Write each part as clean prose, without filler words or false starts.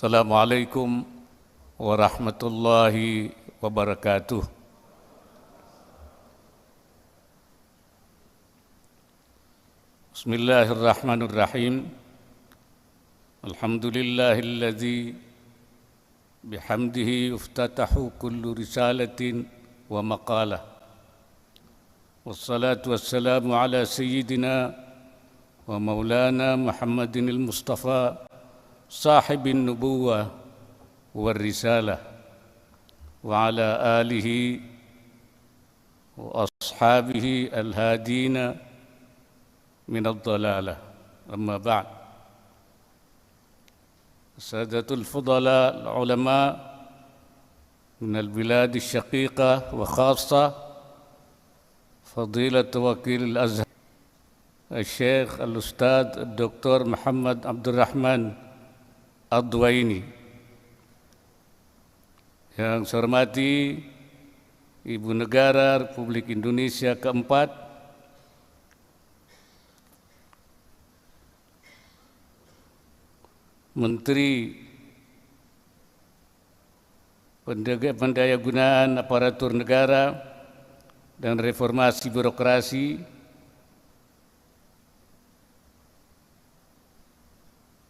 Assalamualaikum warahmatullahi wabarakatuh. Bismillahirrahmanirrahim. Alhamdulillahilladzi bihamdihi yuftatahu kullu risalatin wa maqalah. Wassalatu wassalamu ala sayyidina wa maulana Muhammadin al-Mustafa sahibin nubuwah wal risalah wa ala alihi wa ashabihi al-hadina min ad-dalalah. Amma ba'd. Sadatul fudala al-ulama min al-bilad al-shaqiqa wa khassa fadilat wakil al-Azhar al-Syekh al-Ustadz Dr. Muhammad Abdul Rahman Ad-Duwaini. Yang saya hormati Ibu Negara Republik Indonesia keempat, Menteri Pendayagunaan Aparatur Negara dan Reformasi Birokrasi,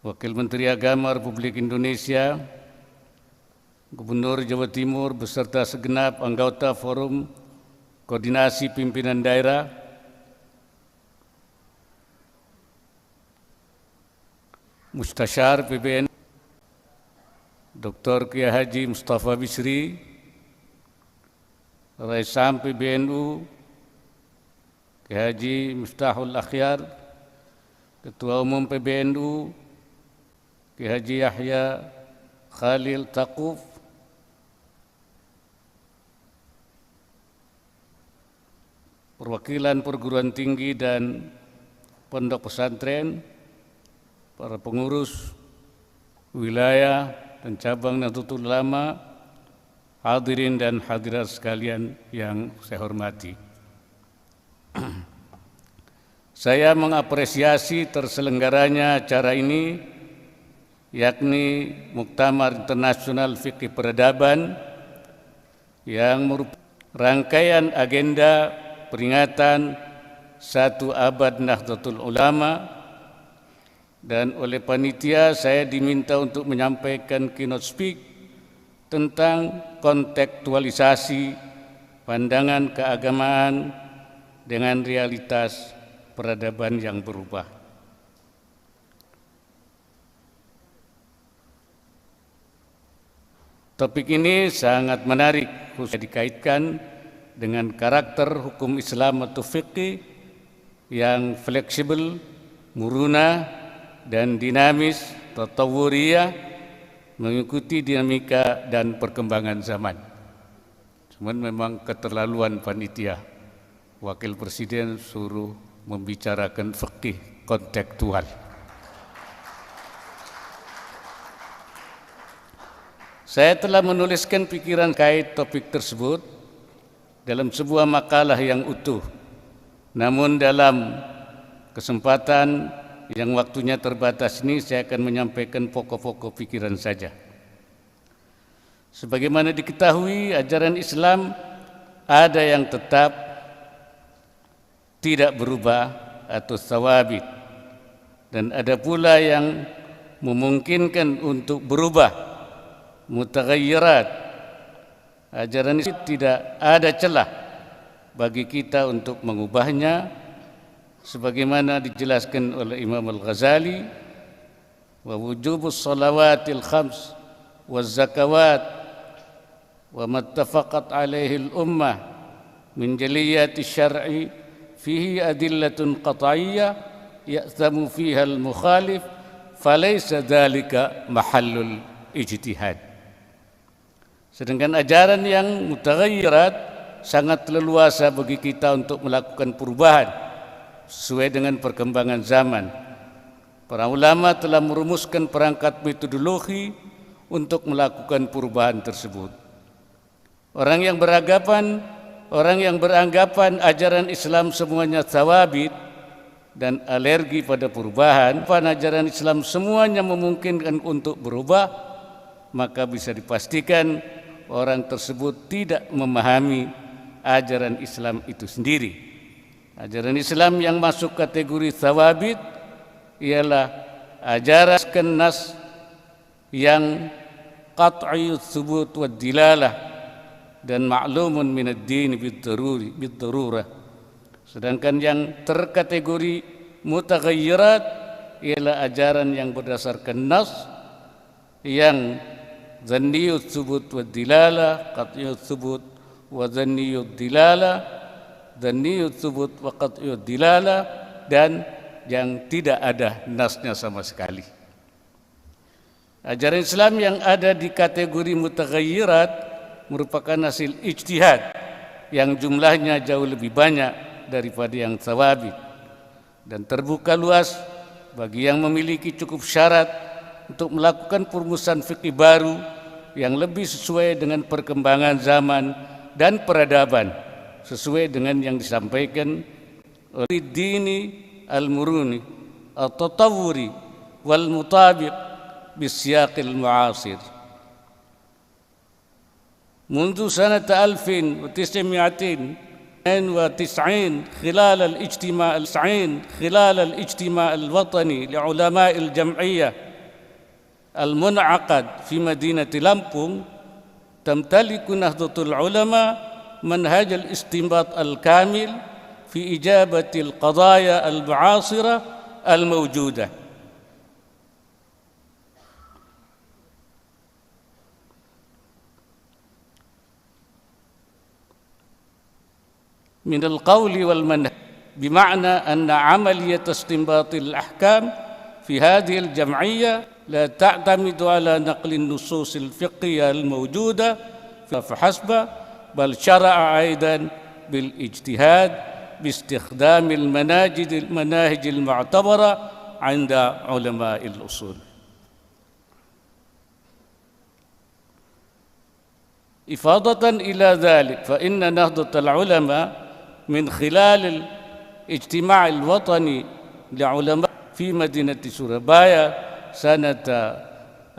Wakil Menteri Agama Republik Indonesia, Gubernur Jawa Timur beserta segenap anggota Forum Koordinasi Pimpinan Daerah, Mustasyar PBN Dr. Kiai Haji Mustafa Bisri, Raisam PBNU Kiai Haji Miftahul Akhyar, Ketua Umum PBNU Kiai Haji Yahya Khalil Taquf, perwakilan perguruan tinggi dan pondok pesantren, para pengurus wilayah dan cabang Nahdlatul Ulama, hadirin dan hadirat sekalian yang saya hormati. Saya mengapresiasi terselenggaranya acara ini, yakni Muktamar Internasional Fikih Peradaban, yang merupakan rangkaian agenda peringatan 1 abad Nahdlatul Ulama, dan oleh panitia saya diminta untuk menyampaikan keynote speak tentang kontekstualisasi pandangan keagamaan dengan realitas peradaban yang berubah. Topik ini sangat menarik, khususnya dikaitkan dengan karakter hukum Islam atau fikih yang fleksibel, muruna, dan dinamis, tatawuriyah, mengikuti dinamika dan perkembangan zaman. Cuman memang keterlaluan panitia, Wakil Presiden suruh membicarakan fikih kontekstual. Saya telah menuliskan pikiran kait topik tersebut dalam sebuah makalah yang utuh. Namun dalam kesempatan yang waktunya terbatas ini, saya akan menyampaikan pokok-pokok pikiran saja. Sebagaimana diketahui, ajaran Islam ada yang tetap, tidak berubah atau tsawabit, dan ada pula yang memungkinkan untuk berubah, mutaghayyirat. Ajaran ini tidak ada celah bagi kita untuk mengubahnya, sebagaimana dijelaskan oleh Imam Al-Ghazali, wa wujubus salawatil khams waz zakawat wa mattafaqat alaihi al-ummah min jaliyati syar'i fihi adillatun qat'iyyah ya'thamu fiha al-mukhalif falaysa dhalika mahallul ijtihad. Sedangkan ajaran yang mutaghayyirat sangat leluasa bagi kita untuk melakukan perubahan sesuai dengan perkembangan zaman. Para ulama telah merumuskan perangkat metodologi untuk melakukan perubahan tersebut. Orang yang beranggapan ajaran Islam semuanya tsawabit dan alergi pada perubahan, ajaran Islam semuanya memungkinkan untuk berubah, maka bisa dipastikan orang tersebut tidak memahami ajaran Islam itu sendiri. Ajaran Islam yang masuk kategori thawabit ialah ajaran nas yang qat'iyut thubut wa dilalah dan ma'lumun minad din bid-darurah. Sedangkan yang terkategori mutaghayyirat ialah ajaran yang berdasarkan nas yang dhanniyut thubut wa dilalah, qat'iyut thubut wa dhanniyut dilalah, dhanniyut thubut wa qat'iyut dilalah, dan yang tidak ada nasnya sama sekali. Ajaran Islam yang ada di kategori mutaghayyirat merupakan hasil ijtihad yang jumlahnya jauh lebih banyak daripada yang thawabit dan terbuka luas bagi yang memiliki cukup syarat untuk melakukan perumusan fikih baru yang lebih sesuai dengan perkembangan zaman dan peradaban, sesuai dengan yang disampaikan oleh dini al-muruni at-tatawuri wal mutabiq bisyaqil mu'asir. منذ سنة 1992 خلال الاجتماع الوطني لعلماء الجمعية المنعقد في مدينة لامبونغ تمتلك نهضة العلماء منهج الاستنباط الكامل في إجابة القضايا المعاصرة الموجودة. من القول والمنهج، بمعنى أن عملية استنباط الأحكام في هذه الجمعية لا تعتمد على نقل النصوص الفقهية الموجودة فحسب، بل شرع أيضا بالاجتهاد باستخدام المناهج المعتبرة عند علماء الأصول. إفاضة إلى ذلك فإن نهضة العلماء من خلال الاجتماع الوطني لعلماء في مدينة سورابايا سنة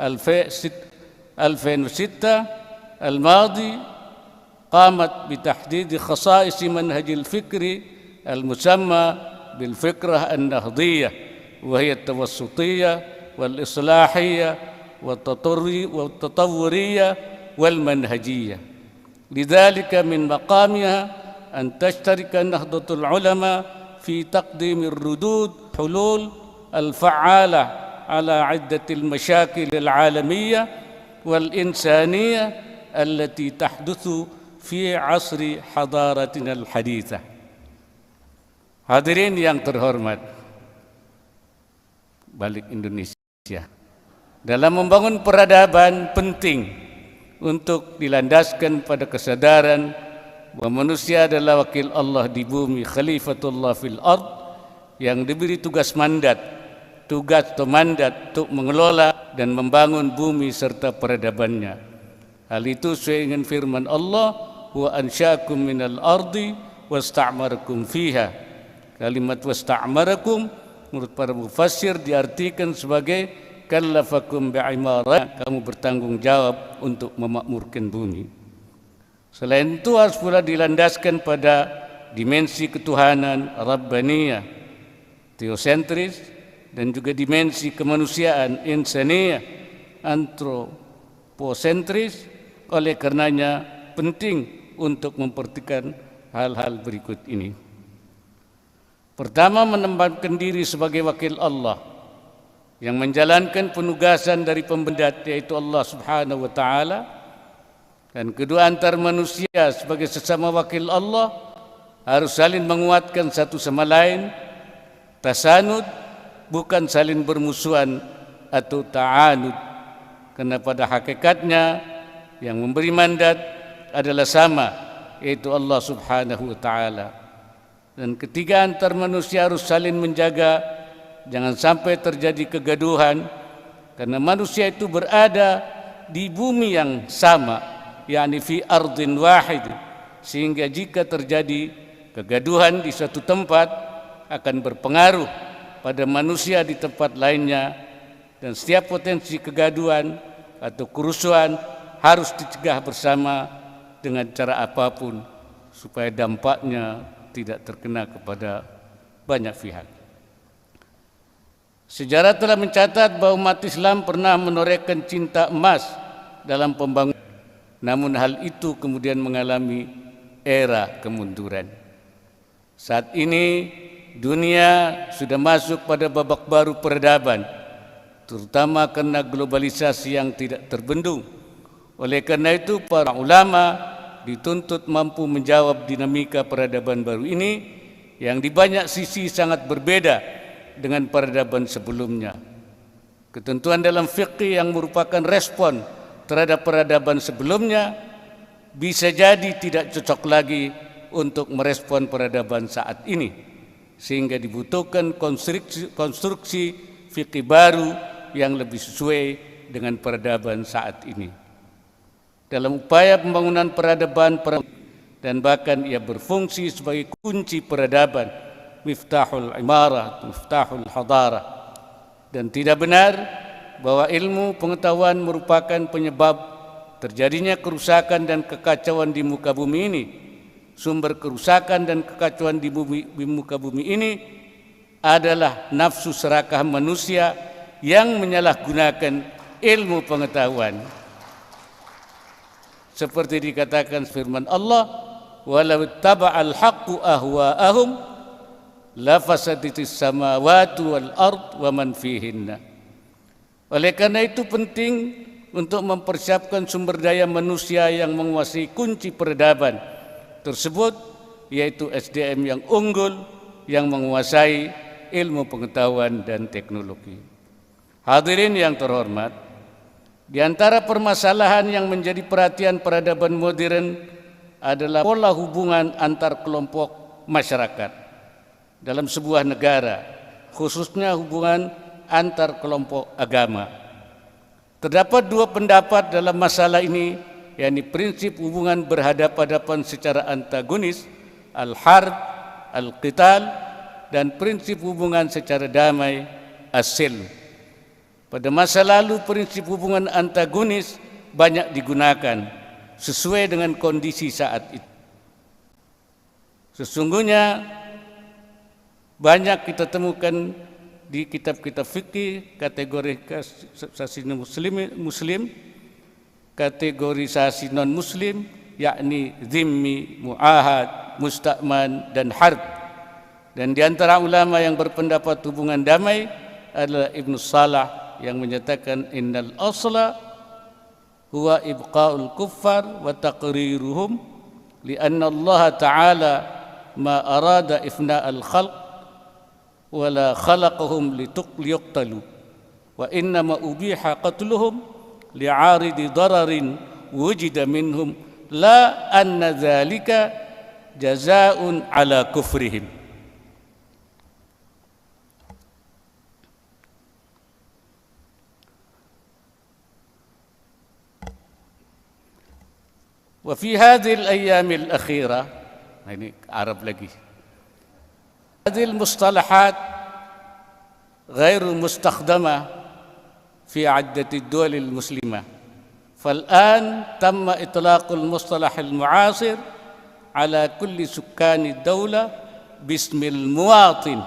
2006 الماضي قامت بتحديد خصائص منهج الفكر المسمى بالفكرة النهضية، وهي التوسطية والإصلاحية والتطورية والمنهجية. لذلك من مقامها أن تشترك نهضة العلماء في تقديم الردود حلول الفعالة على عدة المشاكل العالمية والإنسانية التي تحدث في عصر حضارتنا الحديثة. Hadirin yang terhormat, balik Indonesia, dalam membangun peradaban penting untuk dilandaskan pada kesadaran bahwa manusia adalah wakil Allah di bumi, khalifatullah fil ard, yang diberi tugas atau mandat untuk mengelola dan membangun bumi serta peradabannya. Hal itu sesuai dengan firman Allah, wa ansya'akum minal ardi wasta'marakum fiha. Kalimat wasta'marakum menurut para mufassir diartikan sebagai kallafakum bi'imarah, kamu bertanggung jawab untuk memakmurkan bumi. Selain itu harus pula dilandaskan pada dimensi ketuhanan Rabbaniyah, teosentris, dan juga dimensi kemanusiaan insaniyah, antroposentris. Oleh karenanya penting untuk memperhatikan hal-hal berikut ini. Pertama, menempatkan diri sebagai wakil Allah yang menjalankan penugasan dari pembendat, yaitu Allah Subhanahu wa Ta'ala. Dan kedua, antar manusia sebagai sesama wakil Allah harus saling menguatkan satu sama lain, tasanud, bukan saling bermusuhan atau ta'anud, karena pada hakikatnya yang memberi mandat adalah sama, yaitu Allah Subhanahu wa Ta'ala. Dan ketiga, antar manusia harus saling menjaga jangan sampai terjadi kegaduhan, karena manusia itu berada di bumi yang sama, yakni fi ardin wahid, sehingga jika terjadi kegaduhan di suatu tempat akan berpengaruh pada manusia di tempat lainnya, dan setiap potensi kegaduhan atau kerusuhan harus dicegah bersama dengan cara apapun supaya dampaknya tidak terkena kepada banyak pihak. Sejarah telah mencatat bahwa umat Islam pernah menorehkan cinta emas dalam pembangunan, namun hal itu kemudian mengalami era kemunduran. Saat ini dunia sudah masuk pada babak baru peradaban, terutama karena globalisasi yang tidak terbendung. Oleh karena itu, para ulama dituntut mampu menjawab dinamika peradaban baru ini yang di banyak sisi sangat berbeda dengan peradaban sebelumnya. Ketentuan dalam fikih yang merupakan respon terhadap peradaban sebelumnya bisa jadi tidak cocok lagi untuk merespon peradaban saat ini, sehingga dibutuhkan konstruksi fikih baru yang lebih sesuai dengan peradaban saat ini. Dalam upaya pembangunan peradaban dan bahkan ia berfungsi sebagai kunci peradaban, miftahul imarah, miftahul hadarah. Dan tidak benar bahwa ilmu pengetahuan merupakan penyebab terjadinya kerusakan dan kekacauan di muka bumi ini. Sumber kerusakan dan kekacauan di muka bumi ini adalah nafsu serakah manusia yang menyalahgunakan ilmu pengetahuan. Seperti dikatakan firman Allah, walau taba'al haqqu ahwa'ahum lafasadatis samawati wal ard wa man fihinna. Oleh karena itu penting untuk mempersiapkan sumber daya manusia yang menguasai kunci peradaban tersebut, yaitu SDM yang unggul yang menguasai ilmu pengetahuan dan teknologi. Hadirin yang terhormat, di antara permasalahan yang menjadi perhatian peradaban modern adalah pola hubungan antar kelompok masyarakat dalam sebuah negara, khususnya hubungan antar kelompok agama. Terdapat dua pendapat dalam masalah ini, yakni prinsip hubungan berhadapan-hadapan secara antagonis, al-harb, al-qital, dan prinsip hubungan secara damai, as-silm. Pada masa lalu prinsip hubungan antagonis banyak digunakan sesuai dengan kondisi saat itu. Sesungguhnya banyak kita temukan di kitab-kitab fikih kategorisasi muslim, kategorisasi non muslim, yakni zimmi, muahad, musta'man dan harb. Dan di antara ulama yang berpendapat hubungan damai adalah Ibnu Salah yang menyatakan innal asla huwa ibqa'ul kuffar wa taqriruhum li'anna Allah ta'ala ma arada ifna'al khalq wa la khalaqahum liyuqtalu wa innama ubiha qatluhum li'aridi dararin wujida minhum la anna dhalika jazaa'un ala kufrihim. وفي هذه الأيام الأخيرة ini Arab lagi هذه المصطلحات غير مستخدمة في عدة الدول المسلمة فالآن تم إطلاق المصطلح المعاصر على كل سكان الدولة باسم المواطن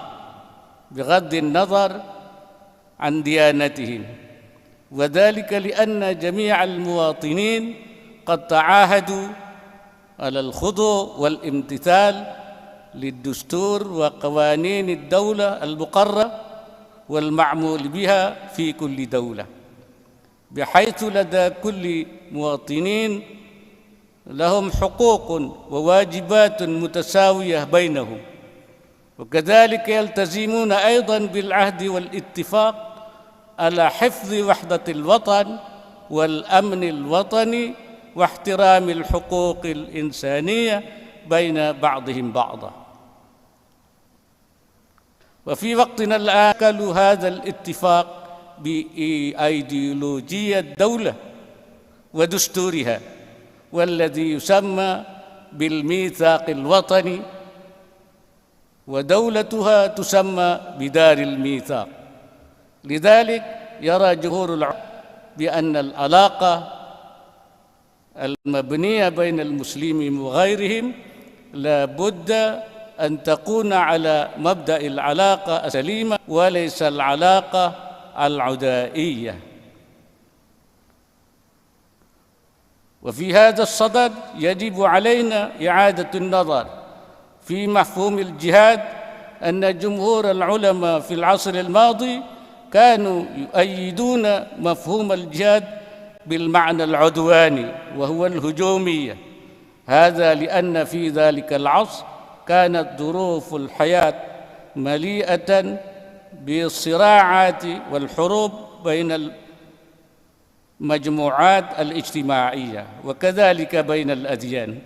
بغض النظر عن ديانتهم وذلك لأن جميع المواطنين قد تعاهدوا على الخضوع والامتثال للدستور وقوانين الدولة المقررة والمعمول بها في كل دولة بحيث لدى كل مواطنين لهم حقوق وواجبات متساوية بينهم وكذلك يلتزمون أيضا بالعهد والاتفاق على حفظ وحدة الوطن والأمن الوطني واحترام الحقوق الإنسانية بين بعضهم بعضا. وفي وقتنا الآن كلوا هذا الاتفاق بأيديولوجية الدولة ودستورها والذي يسمى بالميثاق الوطني ودولتها تسمى بدار الميثاق. لذلك يرى جمهور العلماء بأن العلاقة المبنية بين المسلمين وغيرهم لا بد أن تكون على مبدأ العلاقة السليمة وليس العلاقة العدائية. وفي هذا الصدد يجب علينا إعادة النظر في مفهوم الجهاد، أن جمهور العلماء في العصر الماضي كانوا يؤيدون مفهوم الجهاد بالمعنى العدواني وهو الهجومية، هذا لأن في ذلك العصر كانت ظروف الحياة مليئة بالصراعات والحروب بين المجموعات الاجتماعية وكذلك بين الأديان.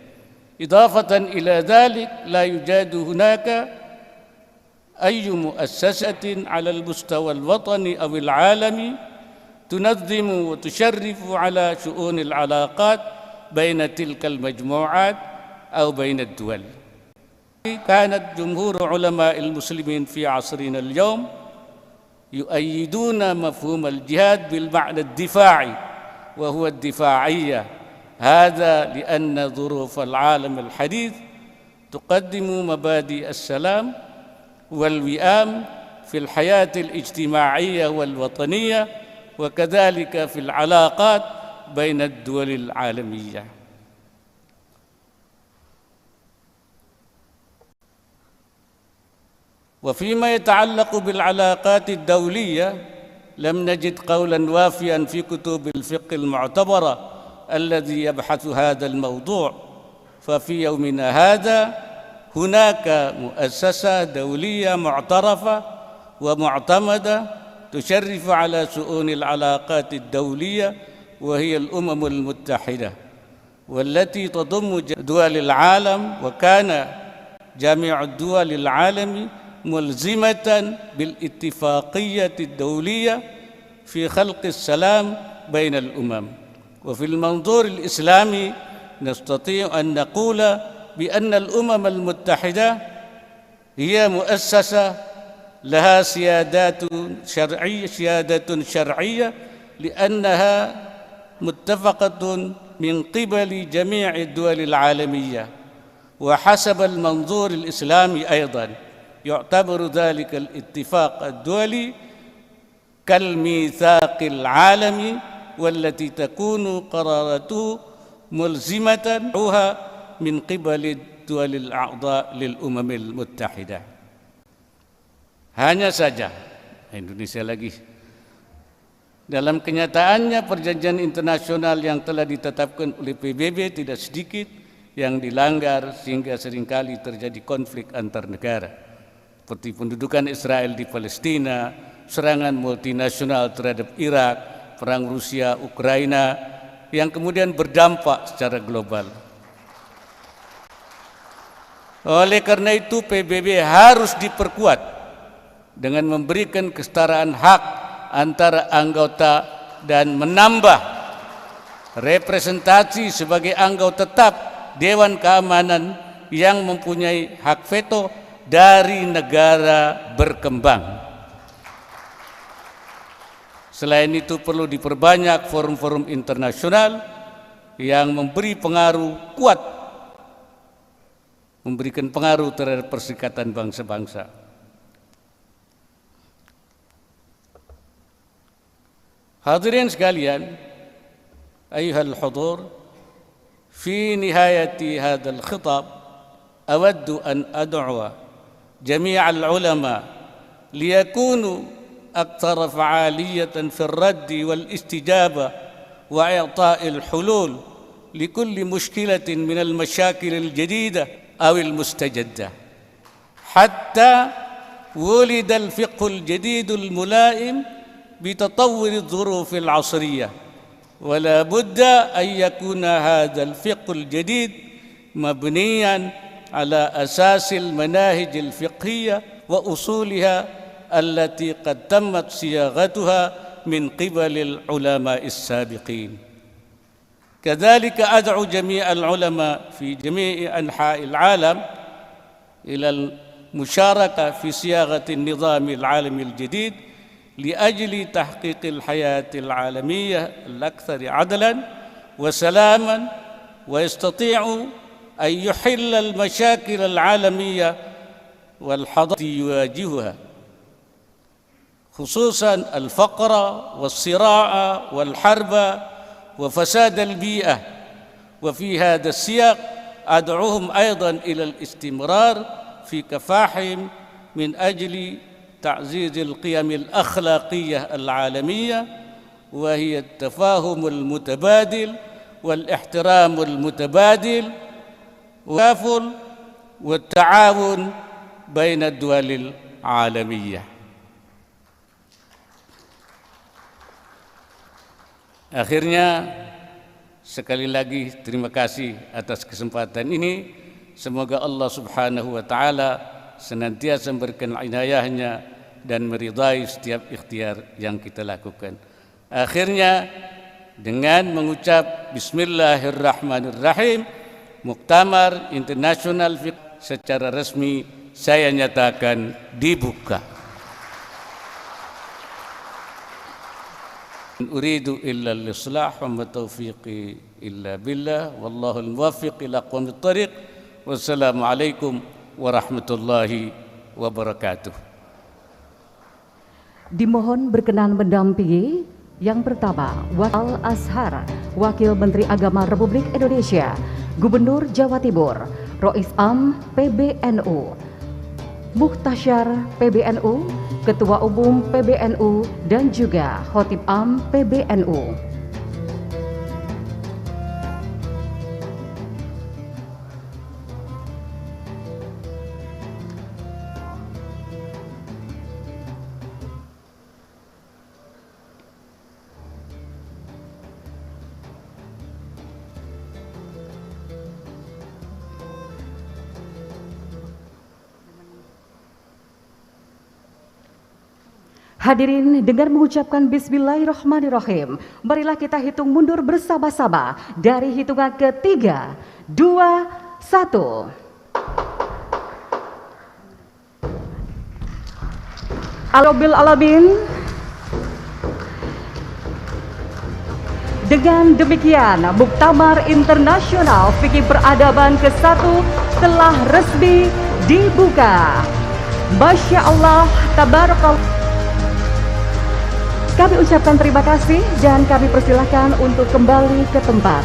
إضافة إلى ذلك لا يوجد هناك أي مؤسسة على المستوى الوطني أو العالمي تنظم وتشرف على شؤون العلاقات بين تلك المجموعات أو بين الدول. كانت جمهور علماء المسلمين في عصرنا اليوم يؤيدون مفهوم الجهاد بالمعنى الدفاعي وهو الدفاعية، هذا لأن ظروف العالم الحديث تقدم مبادئ السلام والوئام في الحياة الاجتماعية والوطنية وكذلك في العلاقات بين الدول العالمية. وفيما يتعلق بالعلاقات الدولية لم نجد قولا وافيا في كتب الفقه المعتبرة الذي يبحث هذا الموضوع، ففي يومنا هذا هناك مؤسسة دولية معترفة ومعتمدة تشرف على شؤون العلاقات الدولية وهي الأمم المتحدة، والتي تضم دول العالم، وكان جميع الدول العالم ملزمة بالاتفاقية الدولية في خلق السلام بين الأمم. وفي المنظور الإسلامي نستطيع أن نقول بأن الأمم المتحدة هي مؤسسة لها سيادة شرعية لأنها متفقة من قبل جميع الدول العالمية، وحسب المنظور الإسلامي أيضا يعتبر ذلك الاتفاق الدولي كالميثاق العالمي، والتي تكون قراراته ملزمة من قبل الدول الأعضاء للأمم المتحدة. Hanya saja Indonesia lagi. Dalam kenyataannya perjanjian internasional yang telah ditetapkan oleh PBB tidak sedikit yang dilanggar sehingga seringkali terjadi konflik antar negara, seperti pendudukan Israel di Palestina, serangan multinasional terhadap Irak, perang Rusia Ukraina yang kemudian berdampak secara global. Oleh karena itu PBB harus diperkuat dengan memberikan kesetaraan hak antara anggota dan menambah representasi sebagai anggota tetap Dewan Keamanan yang mempunyai hak veto dari negara berkembang. Selain itu perlu diperbanyak forum-forum internasional yang memberikan pengaruh terhadap Perserikatan Bangsa-Bangsa. Hadirin sekalian, ayuhal hudur, fi nihayati hadzal khitab awaddu an ad'u jami' al-ulama liyakunu أكثر فعالية في الرد والاستجابة وإعطاء الحلول لكل مشكلة من المشاكل الجديدة أو المستجدة، حتى ولد الفقه الجديد الملائم بتطور الظروف العصرية. ولا بد أن يكون هذا الفقه الجديد مبنياً على أساس المناهج الفقهية وأصولها التي قد تمت صياغتها من قبل العلماء السابقين. كذلك أدعو جميع العلماء في جميع أنحاء العالم إلى المشاركة في صياغة النظام العالمي الجديد لأجل تحقيق الحياة العالمية الأكثر عدلاً وسلاماً، ويستطيع أن يحل المشاكل العالمية والحضارة يواجهها، خصوصاً الفقر والصراع والحرب وفساد البيئة. وفي هذا السياق أدعوهم أيضاً إلى الاستمرار في كفاحهم من أجل تعزيز القيم الأخلاقية العالمية، وهي التفاهم المتبادل والاحترام المتبادل والتكافل والتعاون بين الدول العالمية. Akhirnya, sekali lagi terima kasih atas kesempatan ini. Semoga Allah Subhanahu wa Ta'ala senantiasa memberikan inayahnya dan meridai setiap ikhtiar yang kita lakukan. Akhirnya, dengan mengucap Bismillahirrahmanirrahim, Muktamar Internasional Fiqh secara resmi saya nyatakan dibuka. Uridu illa al-islah wa ma taufiqi illa billah wallahu al-muwaffiq ila aqwamit thariq. Wassalamualaikum warahmatullahi wabarakatuh. Dimohon berkenan mendampingi yang pertama, Wakil Azhar, Wakil Menteri Agama Republik Indonesia, Gubernur Jawa Timur, Rois Am PBNU, Muhtasyar PBNU, Ketua Umum PBNU, dan juga Khotib Am PBNU. Hadirin, dengan mengucapkan Bismillahirrahmanirrahim, marilah kita hitung mundur bersama-sama dari hitungan ketiga, 2, 1. Alhamdulillah alamin. Dengan demikian, Muktamar Internasional Fikih Peradaban ke-1 telah resmi dibuka. Masya Allah, tabarakallah. Kami ucapkan terima kasih dan kami persilahkan untuk kembali ke tempat.